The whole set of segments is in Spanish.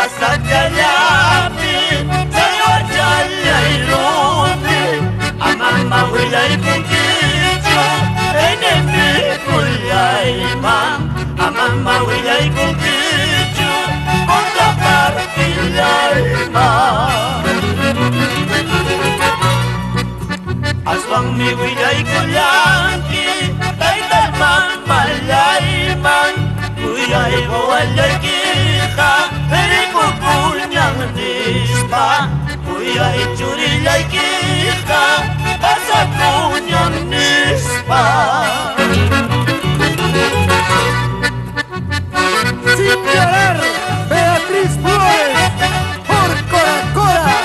Asatayami, Sayawajaya Ilumi, Amama Wilay Kukicho, Enemi Kulayman, Amama Wilay Kukicho, Konga Parkilayman. Aswang mi Wilay Kulanki, Taitalman Malayman, Kuyay Walay Kika, Kunyang nispa, kuya ichurilay kita, basa kunyang nispa. Sin llorar, Beatriz Flores, por Cora Cora.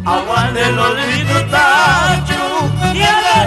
Aguante el olvido tacho y a la